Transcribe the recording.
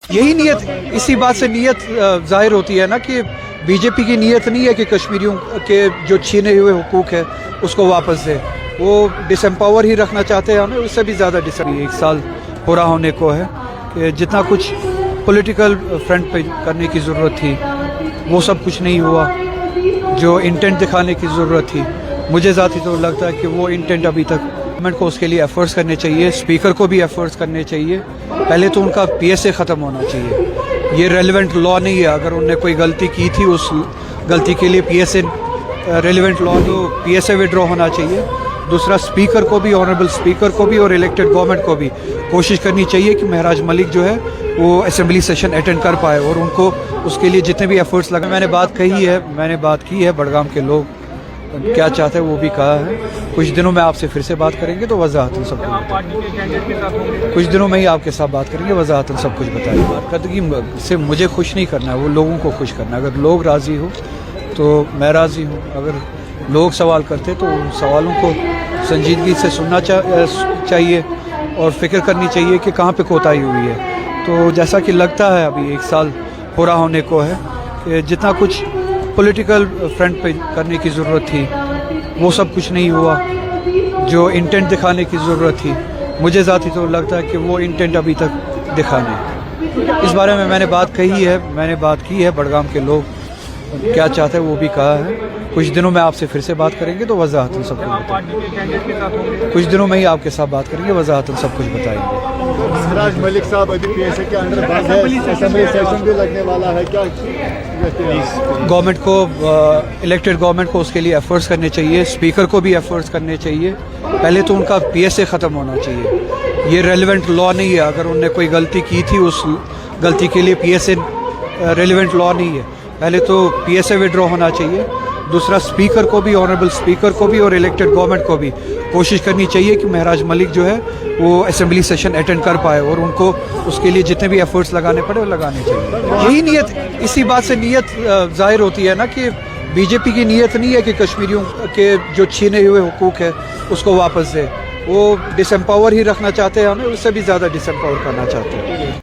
یہی نیت, اسی بات سے نیت ظاہر ہوتی ہے نا کہ بی جے پی کی نیت نہیں ہے کہ کشمیریوں کے جو چھینے ہوئے حقوق ہے اس کو واپس دے. وہ ڈس امپاور ہی رکھنا چاہتے ہیں ہمیں, اس سے بھی زیادہ ایک سال پورا ہونے کو ہے کہ جتنا کچھ پولیٹیکل فرنٹ پہ کرنے کی ضرورت تھی وہ سب کچھ نہیں ہوا. جو انٹینٹ دکھانے کی ضرورت تھی, مجھے ذاتی طور لگتا ہے کہ وہ انٹینٹ ابھی تک گورنمنٹ کو اس کے لیے ایفرٹس کرنے چاہیے, اسپیکر کو بھی ایفرٹس کرنے چاہیے. پہلے تو ان کا پی ایس اے ختم ہونا چاہیے. یہ ریلیونٹ لا نہیں ہے. اگر انہوں نے کوئی غلطی کی تھی اس غلطی کے لیے پی ایس اے ریلیونٹ لا, تو پی ایس اے وڈرا ہونا چاہیے. دوسرا, اسپیکر کو بھی, آنریبل اسپیکر کو بھی اور الیکٹڈ گورنمنٹ کو بھی کوشش کرنی چاہیے کہ مہراج ملک جو ہے وہ اسمبلی سیشن اٹینڈ کر پائے, اور ان کو اس کے لیے جتنے بھی ایفرٹس لگے. میں نے بات کی ہے بڑگام کے لوگ کیا چاہتے ہیں وہ بھی کہا ہے. کچھ دنوں میں آپ سے پھر سے بات کریں گے تو وضاحتاً سب کچھ کچھ دنوں میں ہی آپ کے ساتھ بات کریں گے, وضاحتاً سب کچھ بتائیں گے. کردگی سے مجھے خوش نہیں کرنا ہے, وہ لوگوں کو خوش کرنا ہے. اگر لوگ راضی ہو تو میں راضی ہوں. اگر لوگ سوال کرتے تو ان سوالوں کو سنجیدگی سے سننا چاہیے اور فکر کرنی چاہیے کہ کہاں پہ کوتاہی ہوئی ہے. تو جیسا کہ لگتا ہے ابھی ایک سال پورا ہونے کو ہے کہ جتنا کچھ پولیٹیکل فرنٹ پہ کرنے کی ضرورت تھی وہ سب کچھ نہیں ہوا. جو انٹینٹ دکھانے کی ضرورت تھی, مجھے ذاتی طور لگتا ہے کہ وہ انٹینٹ ابھی تک دکھانے. اس بارے میں نے بات کہی ہے, میں نے بات کی ہے بڑگام کے لوگ کیا چاہتے ہیں وہ بھی کہا ہے. کچھ دنوں میں آپ سے پھر سے بات کریں گے تو وضاحتاً سب کچھ کچھ دنوں میں ہی آپ کے ساتھ بات کریں گے, وضاحتاً سب کچھ بتائیں گے. مہراج ملک صاحب ابھی پی ایس اے کے انڈر بند ہے, اسمبلی سیشن بھی لگنے والا ہے, کیا گورنمنٹ کو, الیکٹڈ گورنمنٹ کو اس کے لیے ایفرٹس کرنے چاہیے, اسپیکر کو بھی ایفرٹس کرنے چاہیے. پہلے تو ان کا پی ایس اے ختم ہونا چاہیے. یہ ریلیونٹ لا نہیں ہے. اگر انہوں نے کوئی غلطی کی تھی اس غلطی کے لیے پی ایس اے ریلیونٹ لا نہیں ہے. پہلے تو پی ایس اے وڈرا ہونا چاہیے. دوسرا, اسپیکر کو بھی, آنریبل اسپیکر کو بھی اور الیکٹڈ گورنمنٹ کو بھی کوشش کرنی چاہیے کہ مہراج ملک جو ہے وہ اسمبلی سیشن اٹینڈ کر پائے, اور ان کو اس کے لیے جتنے بھی ایفرٹس لگانے پڑے وہ لگانے چاہیے. یہی نیت, اسی بات سے نیت ظاہر ہوتی ہے نا کہ بی جے پی کی نیت نہیں ہے کہ کشمیریوں کے جو چھینے ہوئے حقوق ہے اس کو واپس دے. وہ ڈس امپاور ہی رکھنا چاہتے ہیں ہمیں, اس سے بھی زیادہ ڈس امپاور کرنا چاہتے ہیں.